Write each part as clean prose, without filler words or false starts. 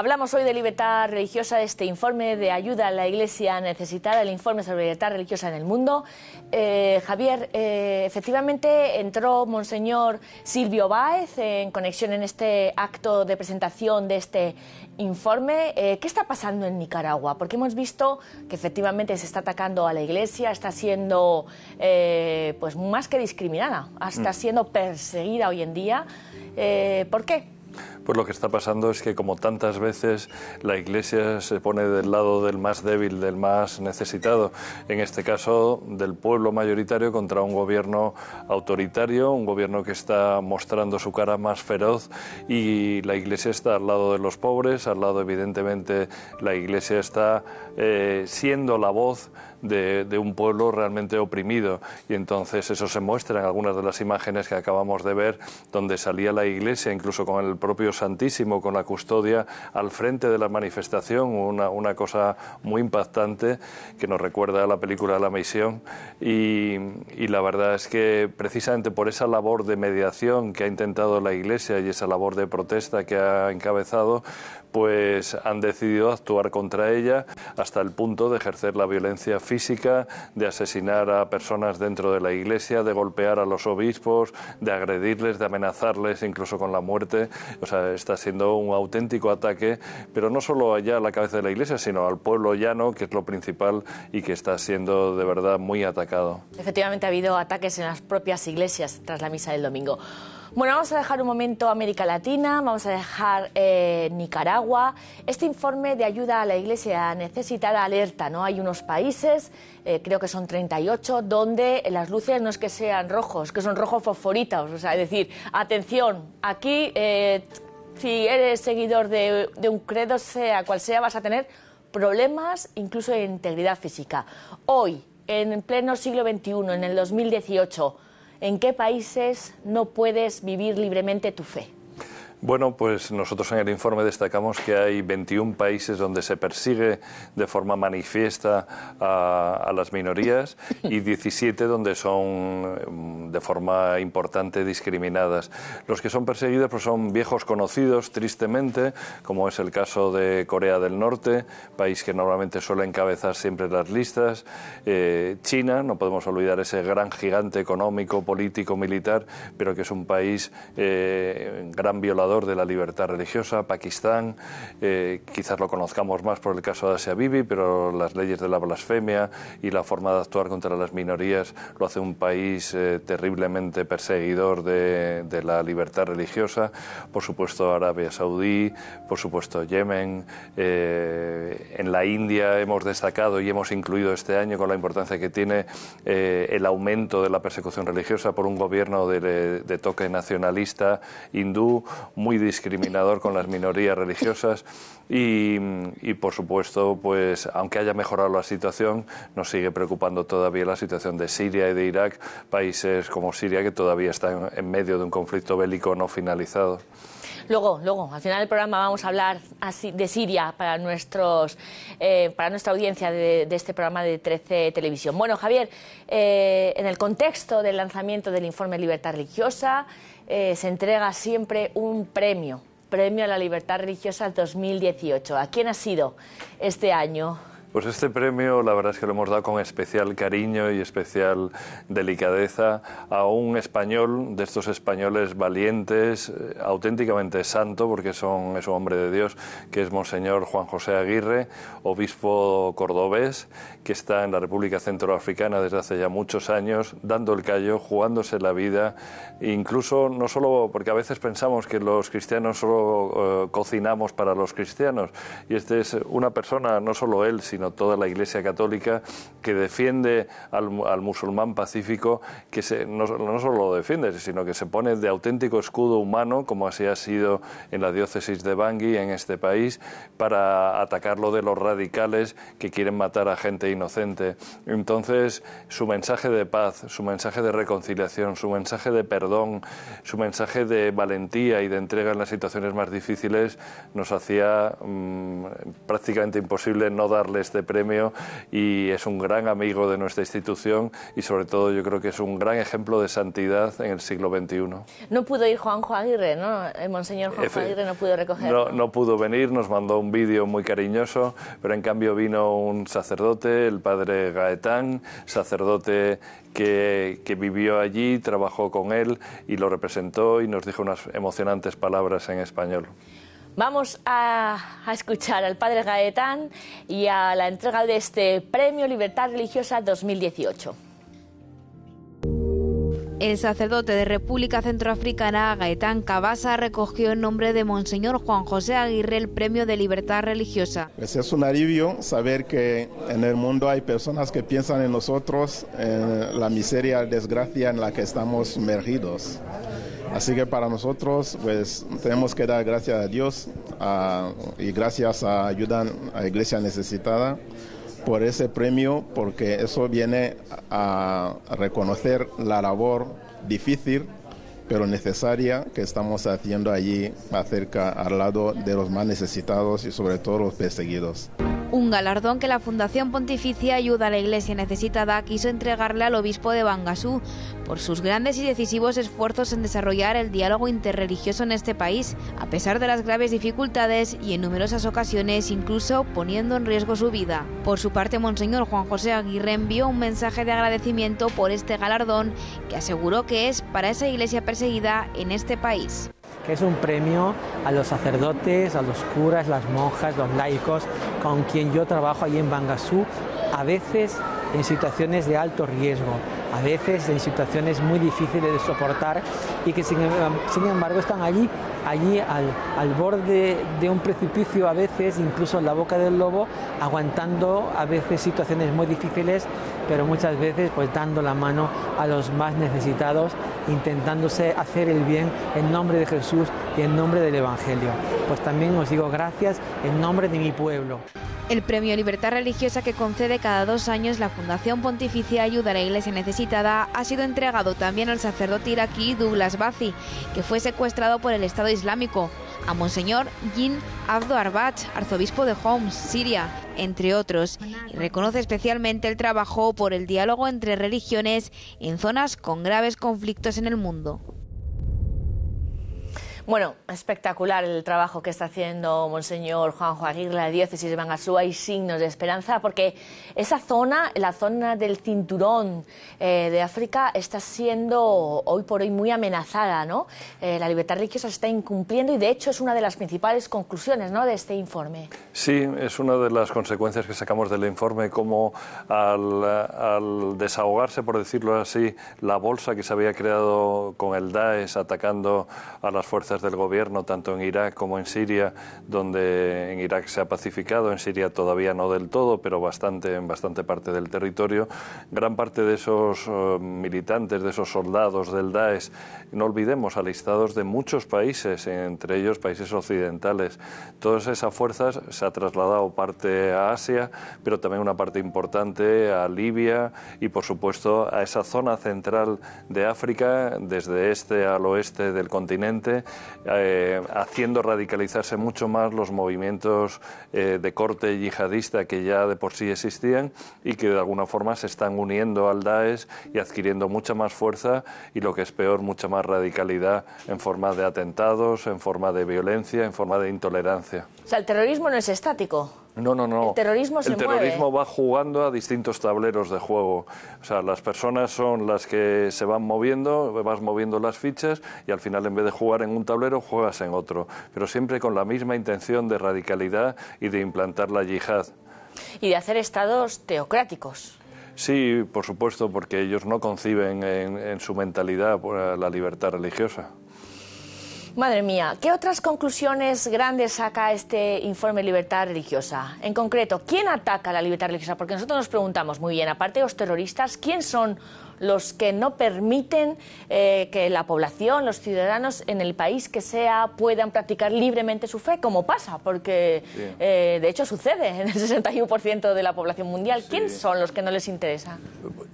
Hablamos hoy de libertad religiosa, este informe de ayuda a la Iglesia necesitada, el informe sobre libertad religiosa en el mundo. Javier, efectivamente entró Monseñor Silvio Báez en conexión en este acto de presentación de este informe. ¿Qué está pasando en Nicaragua? Porque hemos visto que efectivamente se está atacando a la Iglesia, está siendo pues más que discriminada, está siendo perseguida hoy en día. ¿Por qué? Pues lo que está pasando es que, como tantas veces, la Iglesia se pone del lado del más débil, del más necesitado, en este caso del pueblo mayoritario contra un gobierno autoritario, un gobierno que está mostrando su cara más feroz, y la Iglesia está al lado de los pobres, al lado, evidentemente, la Iglesia está siendo la voz de un pueblo realmente oprimido, y entonces eso se muestra en algunas de las imágenes que acabamos de ver, donde salía la Iglesia, incluso con el propio Santísimo, con la custodia al frente de la manifestación, una cosa muy impactante que nos recuerda a la película La Misión, y la verdad es que precisamente por esa labor de mediación que ha intentado la Iglesia y esa labor de protesta que ha encabezado, pues han decidido actuar contra ella hasta el punto de ejercer la violencia física, de asesinar a personas dentro de la Iglesia, de golpear a los obispos, de agredirles, de amenazarles incluso con la muerte. O sea, está siendo un auténtico ataque, pero no solo allá a la cabeza de la Iglesia, sino al pueblo llano, que es lo principal y que está siendo de verdad muy atacado. Efectivamente ha habido ataques en las propias iglesias tras la misa del domingo. Bueno, vamos a dejar un momento América Latina, vamos a dejar Nicaragua. Este informe de ayuda a la Iglesia necesitada alerta, ¿no? Hay unos países, creo que son 38, donde las luces no es que sean rojos, que son rojos fosforitos. O sea, es decir, atención, aquí si eres seguidor de un credo, sea cual sea, vas a tener problemas incluso de integridad física. Hoy, en pleno siglo XXI, en el 2018... ¿en qué países no puedes vivir libremente tu fe? Bueno, pues nosotros en el informe destacamos que hay 21 países donde se persigue de forma manifiesta a las minorías y 17 donde son de forma importante discriminadas. Los que son perseguidos pues son viejos conocidos, tristemente, como es el caso de Corea del Norte, país que normalmente suele encabezar siempre las listas. China, no podemos olvidar ese gran gigante económico, político, militar, pero que es un país gran violador de la libertad religiosa. Pakistán, quizás lo conozcamos más por el caso de Asia Bibi, pero las leyes de la blasfemia y la forma de actuar contra las minorías lo hace un país terriblemente perseguidor de la libertad religiosa. Por supuesto Arabia Saudí, por supuesto Yemen, en la India hemos destacado y hemos incluido este año con la importancia que tiene el aumento de la persecución religiosa por un gobierno de toque nacionalista hindú, muy discriminador con las minorías religiosas y por supuesto, pues aunque haya mejorado la situación, nos sigue preocupando todavía la situación de Siria y de Irak, países como Siria que todavía están en medio de un conflicto bélico no finalizado. Luego, al final del programa vamos a hablar de Siria para nuestra audiencia de este programa de 13 Televisión. Bueno, Javier, en el contexto del lanzamiento del informe Libertad Religiosa, se entrega siempre un premio a la libertad religiosa 2018. ¿A quién ha sido este año? Pues este premio la verdad es que lo hemos dado con especial cariño y especial delicadeza a un español, de estos españoles valientes, auténticamente santo, porque es un hombre de Dios, que es Monseñor Juan José Aguirre, obispo cordobés, que está en la República Centroafricana desde hace ya muchos años, dando el callo, jugándose la vida, incluso no solo porque a veces pensamos que los cristianos solo cocinamos para los cristianos, y este es una persona, no solo él, sino toda la Iglesia Católica, que defiende al musulmán pacífico, que no solo lo defiende, sino que se pone de auténtico escudo humano, como así ha sido en la diócesis de Bangui, en este país, para atacarlo de los radicales que quieren matar a gente inocente. Entonces, su mensaje de paz, su mensaje de reconciliación, su mensaje de perdón, su mensaje de valentía y de entrega en las situaciones más difíciles, nos hacía prácticamente imposible no darle este este premio y es un gran amigo de nuestra institución y sobre todo yo creo que es un gran ejemplo de santidad en el siglo XXI. No pudo ir Juanjo Aguirre, ¿no? El monseñor Juanjo Aguirre no pudo recogerlo. No pudo venir, nos mandó un vídeo muy cariñoso, pero en cambio vino un sacerdote, el padre Gaetán, sacerdote que vivió allí, trabajó con él y lo representó y nos dijo unas emocionantes palabras en español. Vamos a escuchar al padre Gaetán y a la entrega de este Premio Libertad Religiosa 2018. El sacerdote de República Centroafricana, Gaetán Cabasa, recogió en nombre de Monseñor Juan José Aguirre el Premio de Libertad Religiosa. Pues es un alivio saber que en el mundo hay personas que piensan en nosotros, en la miseria, desgracia en la que estamos sumergidos. Así que para nosotros pues tenemos que dar gracias a Dios y gracias a ayuda a la Iglesia necesitada por ese premio, porque eso viene a reconocer la labor difícil pero necesaria que estamos haciendo allí al lado de los más necesitados y sobre todo los perseguidos. Un galardón que la Fundación Pontificia Ayuda a la Iglesia Necesitada quiso entregarle al obispo de Bangasú por sus grandes y decisivos esfuerzos en desarrollar el diálogo interreligioso en este país, a pesar de las graves dificultades y en numerosas ocasiones incluso poniendo en riesgo su vida. Por su parte, Monseñor Juan José Aguirre envió un mensaje de agradecimiento por este galardón que aseguró que es para esa iglesia perseguida en este país. Que es un premio a los sacerdotes, a los curas, las monjas, los laicos, con quien yo trabajo allí en Bangasú, a veces en situaciones de alto riesgo, a veces en situaciones muy difíciles de soportar y que sin embargo están allí al borde de un precipicio, a veces incluso en la boca del lobo, aguantando a veces situaciones muy difíciles, pero muchas veces pues dando la mano a los más necesitados, intentándose hacer el bien en nombre de Jesús y en nombre del Evangelio. Pues también os digo gracias en nombre de mi pueblo. El Premio Libertad Religiosa que concede cada 2 años la Fundación Pontificia Ayuda a la Iglesia Necesitada ha sido entregado también al sacerdote iraquí Douglas Bazi, que fue secuestrado por el Estado Islámico, a Monseñor Jin Abdo Arbach, arzobispo de Homs, Siria, entre otros, y reconoce especialmente el trabajo por el diálogo entre religiones en zonas con graves conflictos en el mundo. Bueno, espectacular el trabajo que está haciendo Monseñor Juanjo Aguirre, la diócesis de Bangasú. Hay signos de esperanza porque esa zona, la zona del cinturón de África, está siendo hoy por hoy muy amenazada, ¿no? La libertad religiosa se está incumpliendo y de hecho es una de las principales conclusiones, ¿no?, de este informe. Sí, es una de las consecuencias que sacamos del informe, como al desahogarse, por decirlo así, la bolsa que se había creado con el Daesh atacando a las fuerzas del gobierno, tanto en Irak como en Siria, donde en Irak se ha pacificado, en Siria todavía no del todo, pero en bastante parte del territorio. Gran parte de esos militantes, de esos soldados del Daesh, no olvidemos, alistados de muchos países, entre ellos países occidentales. Todas esas fuerzas se ha trasladado parte a Asia, pero también una parte importante a Libia y, por supuesto, a esa zona central de África, desde este al oeste del continente, haciendo radicalizarse mucho más los movimientos de corte yihadista que ya de por sí existían y que de alguna forma se están uniendo al Daesh y adquiriendo mucha más fuerza y, lo que es peor, mucha más radicalidad en forma de atentados, en forma de violencia, en forma de intolerancia. O sea, el terrorismo no es estático. No. El terrorismo se mueve. El terrorismo va jugando a distintos tableros de juego. O sea, las personas son las que se van moviendo, vas moviendo las fichas y al final, en vez de jugar en un tablero, juegas en otro. Pero siempre con la misma intención de radicalidad y de implantar la yihad. Y de hacer estados teocráticos. Sí, por supuesto, porque ellos no conciben en su mentalidad la libertad religiosa. Madre mía, ¿qué otras conclusiones grandes saca este informe de libertad religiosa? En concreto, ¿quién ataca la libertad religiosa? Porque nosotros nos preguntamos, muy bien, aparte de los terroristas, ¿quién son los que no permiten que la población, los ciudadanos en el país que sea, puedan practicar libremente su fe, como pasa, porque de hecho sucede en el 61% de la población mundial. ¿Quiénes son los que no les interesa?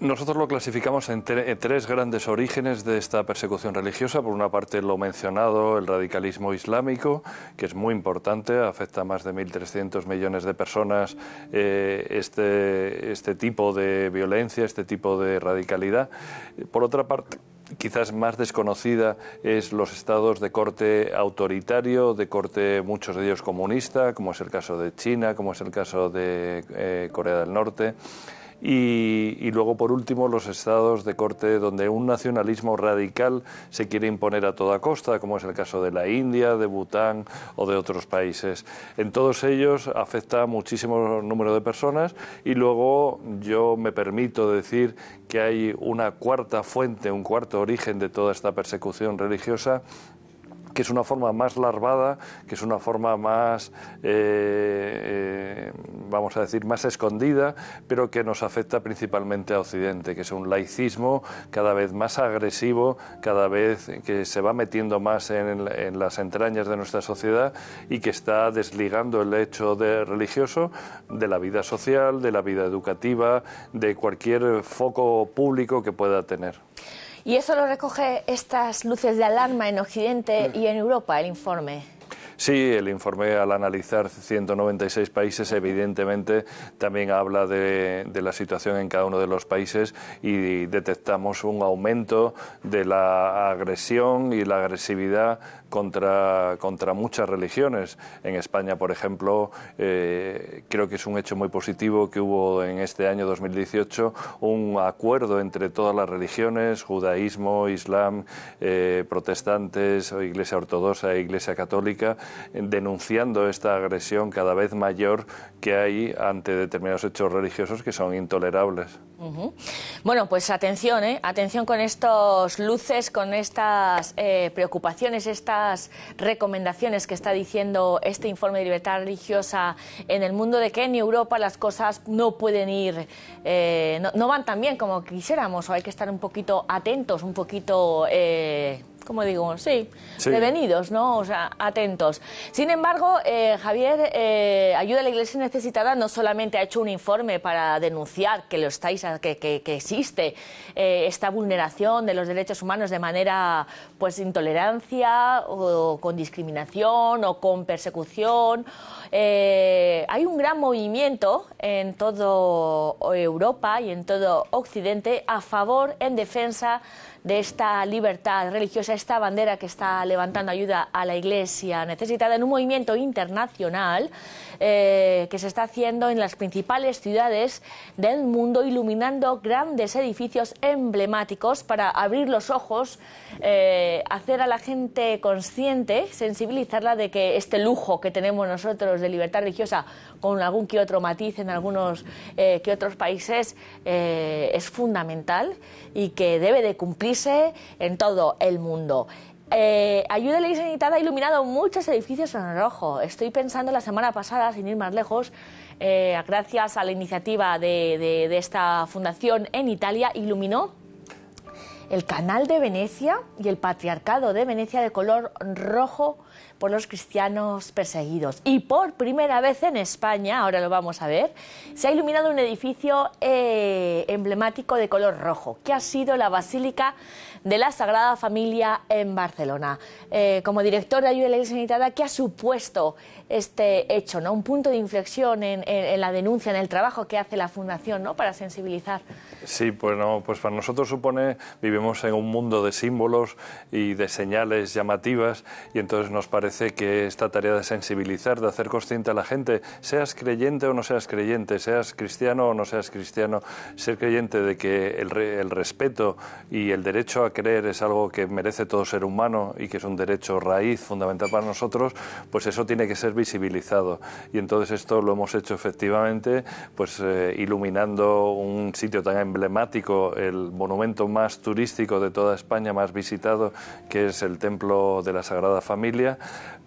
Nosotros lo clasificamos en tres grandes orígenes de esta persecución religiosa. Por una parte, lo mencionado, el radicalismo islámico, que es muy importante, afecta a más de 1.300 millones de personas. Este tipo de violencia, este tipo de radicalidad. Por otra parte, quizás más desconocida, es los estados de corte autoritario, de corte muchos de ellos comunista, como es el caso de China, como es el caso de Corea del Norte. Y luego, por último, los estados de corte donde un nacionalismo radical se quiere imponer a toda costa, como es el caso de la India, de Bután o de otros países. En todos ellos afecta a muchísimo número de personas, y luego yo me permito decir que hay una cuarta fuente, un cuarto origen de toda esta persecución religiosa, que es una forma más larvada, que es una forma más, vamos a decir, más escondida, pero que nos afecta principalmente a Occidente, que es un laicismo cada vez más agresivo, cada vez que se va metiendo más en las entrañas de nuestra sociedad y que está desligando el hecho religioso de la vida social, de la vida educativa, de cualquier foco público que pueda tener. Y eso lo recoge estas luces de alarma en Occidente y en Europa, el informe. Sí, el informe, al analizar 196 países, evidentemente también habla de la situación en cada uno de los países, y detectamos un aumento de la agresión y la agresividad contra muchas religiones. En España, por ejemplo, creo que es un hecho muy positivo que hubo en este año 2018 un acuerdo entre todas las religiones, judaísmo, islam, protestantes, Iglesia ortodoxa e Iglesia católica, denunciando esta agresión cada vez mayor que hay ante determinados hechos religiosos que son intolerables. Bueno, pues atención, atención con estos luces, con estas preocupaciones, estas recomendaciones que está diciendo este informe de libertad religiosa en el mundo, de que en Europa las cosas no pueden ir, no van tan bien como quisiéramos, o hay que estar un poquito atentos, un poquito... como digo, sí, prevenidos, ¿no? O sea, atentos. Sin embargo, Javier, Ayuda a la Iglesia Necesitada no solamente ha hecho un informe para denunciar que existe esta vulneración de los derechos humanos de manera, pues, intolerancia, o con discriminación, o con persecución. Hay un gran movimiento en toda Europa y en todo Occidente a favor, en defensa de esta libertad religiosa, esta bandera que está levantando Ayuda a la Iglesia Necesitada, en un movimiento internacional que se está haciendo en las principales ciudades del mundo, iluminando grandes edificios emblemáticos para abrir los ojos, hacer a la gente consciente, sensibilizarla de que este lujo que tenemos nosotros de libertad religiosa, con algún que otro matiz en algunos que otros países, es fundamental y que debe de cumplirse en todo el mundo. Ayuda a la Iglesia Necesitada ha iluminado muchos edificios en rojo. Estoy pensando la semana pasada, sin ir más lejos, gracias a la iniciativa de esta fundación en Italia, iluminó el Canal de Venecia y el Patriarcado de Venecia de color rojo por los cristianos perseguidos. Y por primera vez en España, ahora lo vamos a ver, se ha iluminado un edificio emblemático de color rojo, que ha sido la Basílica de la Sagrada Familia en Barcelona. Como director de Ayuda a la Iglesia Necesitada, ¿qué ha supuesto este hecho, ¿no? Un punto de inflexión en la denuncia, en el trabajo que hace la Fundación, ¿no?, para sensibilizar. Sí, pues para nosotros vivimos en un mundo de símbolos y de señales llamativas, y entonces nos parece que esta tarea de sensibilizar, de hacer consciente a la gente, seas creyente o no seas creyente, seas cristiano o no seas cristiano, ser creyente de que el respeto y el derecho a creer es algo que merece todo ser humano y que es un derecho raíz fundamental para nosotros, pues eso tiene que ser visibilizado. Y entonces esto lo hemos hecho efectivamente, pues iluminando un sitio tan emblemático, el monumento más turístico de toda España, más visitado, que es el Templo de la Sagrada Familia,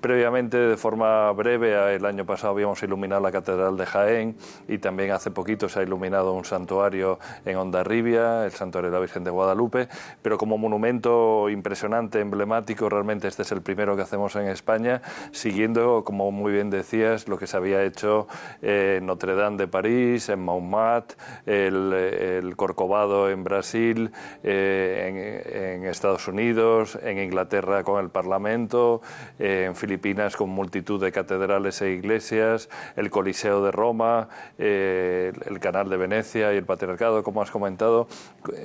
Previamente, de forma breve, el año pasado habíamos iluminado la Catedral de Jaén y también hace poquito se ha iluminado un santuario en Hondarribia, el Santuario de la Virgen de Guadalupe, pero como monumento impresionante, emblemático, realmente este es el primero que hacemos en España, siguiendo, como muy bien decías, lo que se había hecho en Notre Dame de París, en Montmartre, el Corcovado en Brasil, en Estados Unidos, en Inglaterra con el Parlamento, en Filipinas con multitud de catedrales e iglesias, el Coliseo de Roma, el Canal de Venecia y el Patriarcado, como has comentado.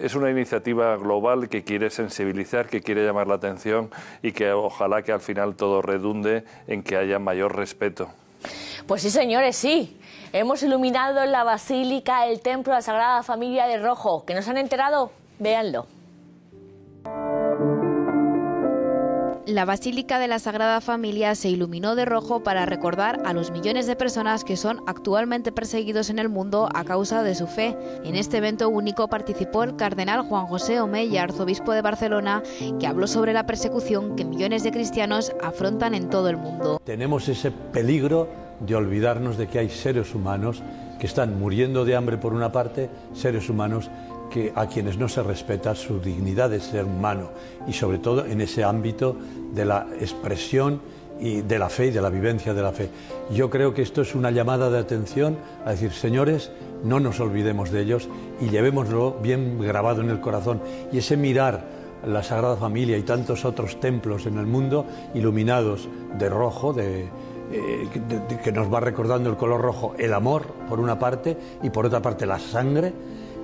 Es una iniciativa global que quiere sensibilizar, que quiere llamar la atención y que ojalá que al final todo redunde en que haya mayor respeto. Pues sí, señores, sí. Hemos iluminado la Basílica, el Templo de la Sagrada Familia de rojo. ¿Que no se han enterado? Véanlo. La Basílica de la Sagrada Familia se iluminó de rojo para recordar a los millones de personas que son actualmente perseguidos en el mundo a causa de su fe. En este evento único participó el cardenal Juan José Omeya, arzobispo de Barcelona, que habló sobre la persecución que millones de cristianos afrontan en todo el mundo. Tenemos ese peligro de olvidarnos de que hay seres humanos que están muriendo de hambre por una parte, seres humanos a quienes no se respeta su dignidad de ser humano y sobre todo en ese ámbito de la expresión y de la fe y de la vivencia de la fe. Yo creo que esto es una llamada de atención a decir, señores, no nos olvidemos de ellos y llevémoslo bien grabado en el corazón. Y ese mirar la Sagrada Familia y tantos otros templos en el mundo iluminados de rojo, que nos va recordando el color rojo, el amor por una parte y por otra parte la sangre,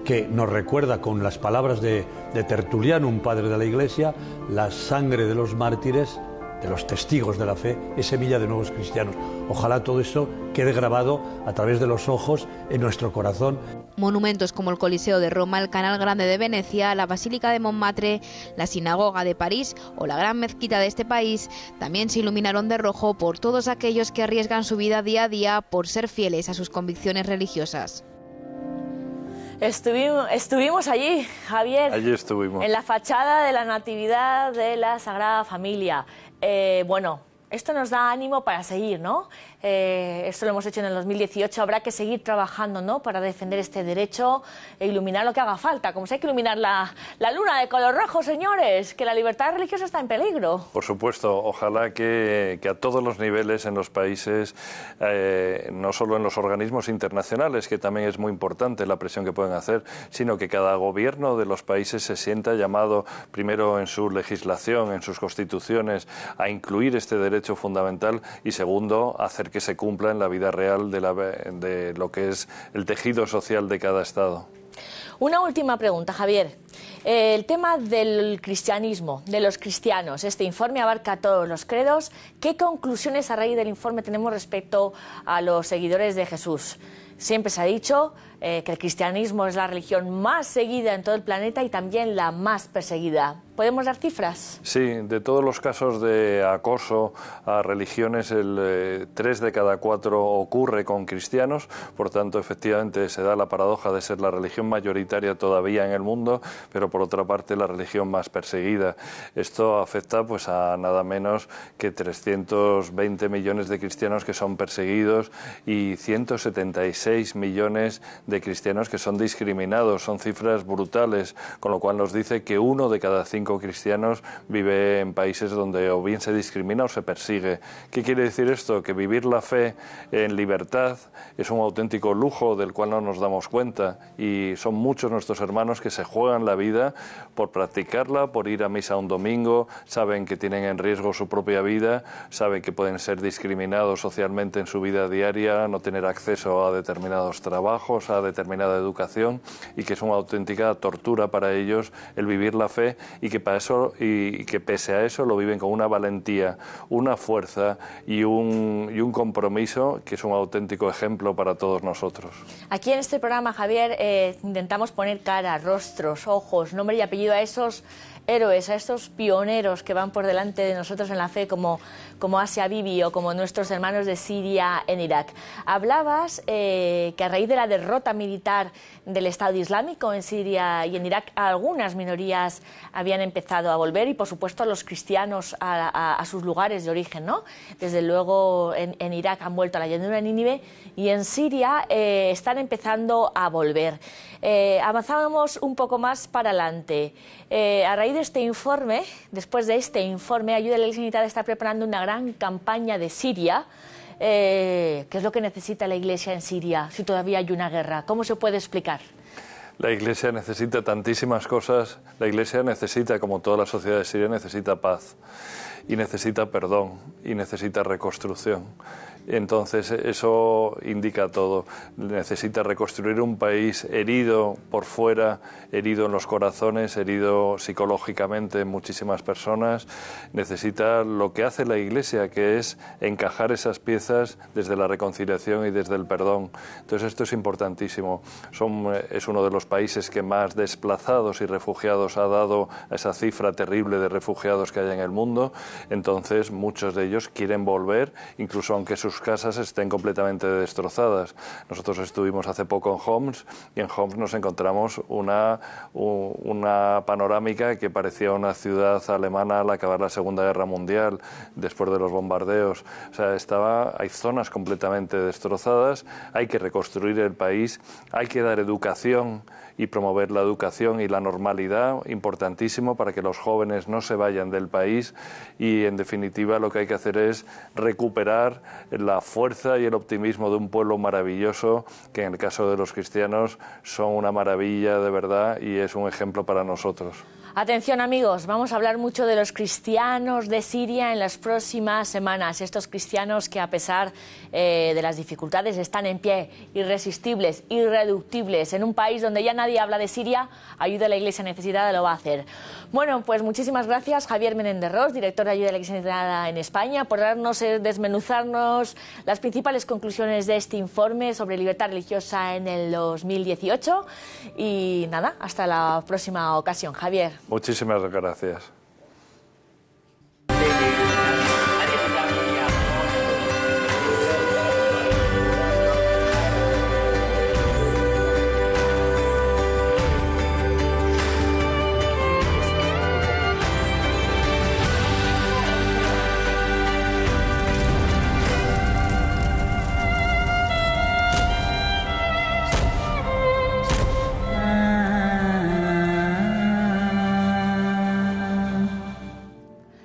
que nos recuerda con las palabras de Tertuliano, un padre de la Iglesia, la sangre de los mártires, de los testigos de la fe, es semilla de nuevos cristianos. Ojalá todo eso quede grabado a través de los ojos en nuestro corazón. Monumentos como el Coliseo de Roma, el Canal Grande de Venecia, la Basílica de Montmartre, la Sinagoga de París o la Gran Mezquita de este país también se iluminaron de rojo por todos aquellos que arriesgan su vida día a día por ser fieles a sus convicciones religiosas. Estuvimos allí, Javier. Allí estuvimos. En la fachada de la Natividad de la Sagrada Familia. Bueno, esto nos da ánimo para seguir, ¿no? Esto lo hemos hecho en el 2018, habrá que seguir trabajando, ¿no?, para defender este derecho e iluminar lo que haga falta, como si hay que iluminar la luna de color rojo, señores, que la libertad religiosa está en peligro. Por supuesto, ojalá que a todos los niveles en los países, no solo en los organismos internacionales, que también es muy importante la presión que pueden hacer, sino que cada gobierno de los países se sienta llamado, primero en su legislación, en sus constituciones, a incluir este derecho fundamental y segundo, hacer que se cumpla en la vida real de lo que es el tejido social de cada Estado. Una última pregunta, Javier. El tema del cristianismo, de los cristianos, este informe abarca todos los credos. ¿Qué conclusiones a raíz del informe tenemos respecto a los seguidores de Jesús? Siempre se ha dicho que el cristianismo es la religión más seguida en todo el planeta y también la más perseguida. ¿Podemos dar cifras? Sí, de todos los casos de acoso a religiones, el 3 de cada 4 ocurre con cristianos, por tanto, efectivamente, se da la paradoja de ser la religión mayoritaria todavía en el mundo, pero por otra parte la religión más perseguida. Esto afecta pues a nada menos que 320 millones de cristianos que son perseguidos y 176 millones de cristianos que son discriminados. Son cifras brutales, con lo cual nos dice que 1 de cada 5 cristianos vive en países donde o bien se discrimina o se persigue. ¿Qué quiere decir esto? Que vivir la fe en libertad es un auténtico lujo del cual no nos damos cuenta y son muchos nuestros hermanos que se juegan la vida por practicarla, por ir a misa un domingo, saben que tienen en riesgo su propia vida, saben que pueden ser discriminados socialmente en su vida diaria, no tener acceso a determinados trabajos, a determinada educación y que es una auténtica tortura para ellos el vivir la fe y que pese a eso lo viven con una valentía, una fuerza y un compromiso que es un auténtico ejemplo para todos nosotros. Aquí en este programa, Javier, intentamos poner cara, rostros, ojos, nombre y apellido a esos héroes, a estos pioneros que van por delante de nosotros en la fe, como Asia Bibi o como nuestros hermanos de Siria en Irak. Hablabas que a raíz de la derrota militar del Estado Islámico en Siria y en Irak, algunas minorías habían empezado a volver y, por supuesto, los cristianos a sus lugares de origen, ¿no? Desde luego, en Irak han vuelto a la llanura de Nínive y en Siria están empezando a volver. Avanzábamos un poco más para adelante. A raíz de este informe, después de este informe, Ayuda a la Iglesia Necesitada está preparando una gran campaña de Siria. ¿Qué es lo que necesita la Iglesia en Siria si todavía hay una guerra? ¿Cómo se puede explicar? La Iglesia necesita tantísimas cosas. La Iglesia necesita, como toda la sociedad de Siria, necesita paz y necesita perdón y necesita reconstrucción. Entonces eso indica todo. Necesita reconstruir un país herido por fuera, herido en los corazones, herido psicológicamente en muchísimas personas. Necesita lo que hace la Iglesia, que es encajar esas piezas desde la reconciliación y desde el perdón. Entonces esto es importantísimo. Es uno de los países que más desplazados y refugiados ha dado a esa cifra terrible de refugiados que hay en el mundo. Entonces muchos de ellos quieren volver, incluso aunque sus casas estén completamente destrozadas. Nosotros estuvimos hace poco en Homs y en Homs nos encontramos una panorámica que parecía una ciudad alemana al acabar la Segunda Guerra Mundial, después de los bombardeos. O sea, hay zonas completamente destrozadas, hay que reconstruir el país, hay que dar educación y promover la educación y la normalidad, importantísimo para que los jóvenes no se vayan del país y, en definitiva, lo que hay que hacer es recuperar la fuerza y el optimismo de un pueblo maravilloso que, en el caso de los cristianos, son una maravilla de verdad y es un ejemplo para nosotros. Atención, amigos, vamos a hablar mucho de los cristianos de Siria en las próximas semanas. Estos cristianos que, a pesar de las dificultades, están en pie, irresistibles, irreductibles. En un país donde ya nadie habla de Siria, Ayuda a la Iglesia Necesitada lo va a hacer. Bueno, pues muchísimas gracias, Javier Menéndez Ros, director de Ayuda a la Iglesia Necesitada en España, por desmenuzarnos las principales conclusiones de este informe sobre libertad religiosa en el 2018. Y nada, hasta la próxima ocasión, Javier. Muchísimas gracias.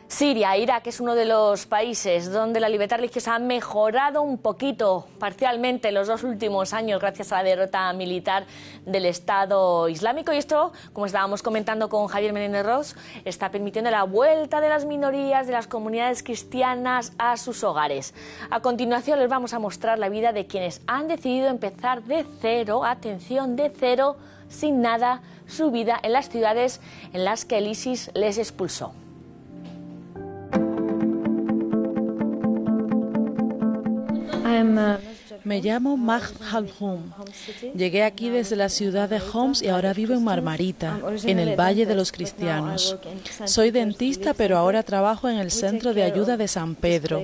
Siria, Irak es uno de los países donde la libertad religiosa ha mejorado un poquito, parcialmente, en los 2 últimos años gracias a la derrota militar del Estado Islámico. Y esto, como estábamos comentando con Javier Menéndez Ros, está permitiendo la vuelta de las minorías, de las comunidades cristianas a sus hogares. A continuación les vamos a mostrar la vida de quienes han decidido empezar de cero, atención, de cero, sin nada, su vida en las ciudades en las que el ISIS les expulsó. Me llamo Majd Al-Hum. Llegué aquí desde la ciudad de Homs y ahora vivo en Marmarita, en el Valle de los Cristianos. Soy dentista, pero ahora trabajo en el Centro de Ayuda de San Pedro.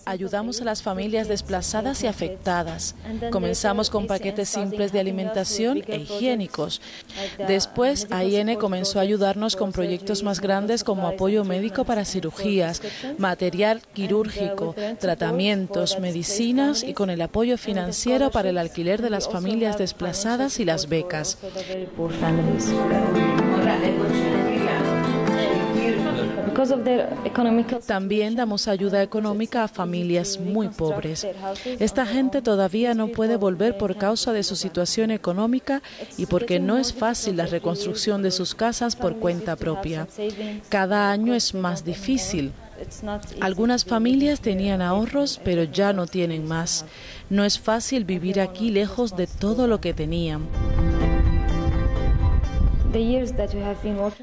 Ayudamos a las familias desplazadas y afectadas. Comenzamos con paquetes simples de alimentación e higiénicos. Después, AIN comenzó a ayudarnos con proyectos más grandes como apoyo médico para cirugías, material quirúrgico, tratamientos, medicinas y con el apoyo financiero para el alquiler de las familias desplazadas y las becas. También damos ayuda económica a familias muy pobres. Esta gente todavía no puede volver por causa de su situación económica y porque no es fácil la reconstrucción de sus casas por cuenta propia. Cada año es más difícil. Algunas familias tenían ahorros, pero ya no tienen más. No es fácil vivir aquí lejos de todo lo que tenían.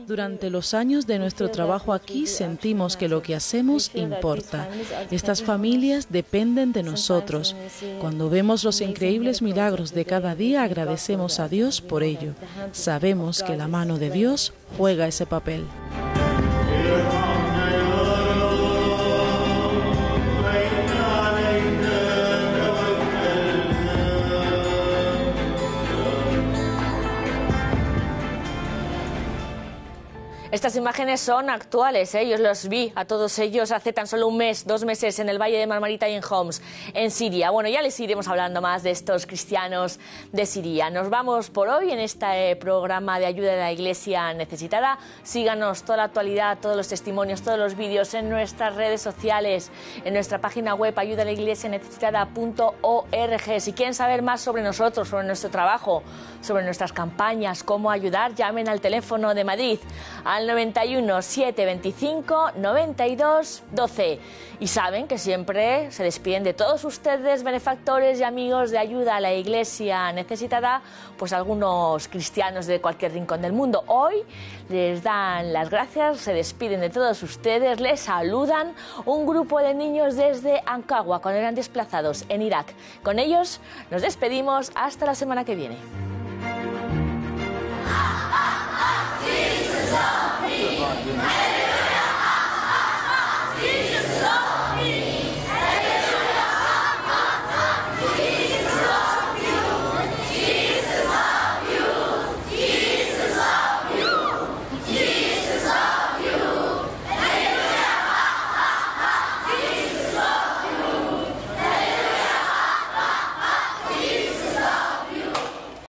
Durante los años de nuestro trabajo aquí sentimos que lo que hacemos importa. Estas familias dependen de nosotros. Cuando vemos los increíbles milagros de cada día, agradecemos a Dios por ello. Sabemos que la mano de Dios juega ese papel. Estas imágenes son actuales, ¿eh? Yo los vi a todos ellos hace tan solo un mes, 2 meses en el Valle de Marmarita y en Homs, en Siria. Bueno, ya les iremos hablando más de estos cristianos de Siria. Nos vamos por hoy en este programa de ayuda de la Iglesia necesitada. Síganos toda la actualidad, todos los testimonios, todos los vídeos en nuestras redes sociales, en nuestra página web ayudalaiglesianecesitada.org. Si quieren saber más sobre nosotros, sobre nuestro trabajo, sobre nuestras campañas, cómo ayudar, llamen al teléfono de Madrid al 91 725 92 12. Y saben que siempre se despiden de todos ustedes, benefactores y amigos de ayuda a la Iglesia necesitada, pues algunos cristianos de cualquier rincón del mundo. Hoy les dan las gracias, se despiden de todos ustedes, les saludan un grupo de niños desde Ankagua, cuando eran desplazados en Irak. Con ellos nos despedimos hasta la semana que viene.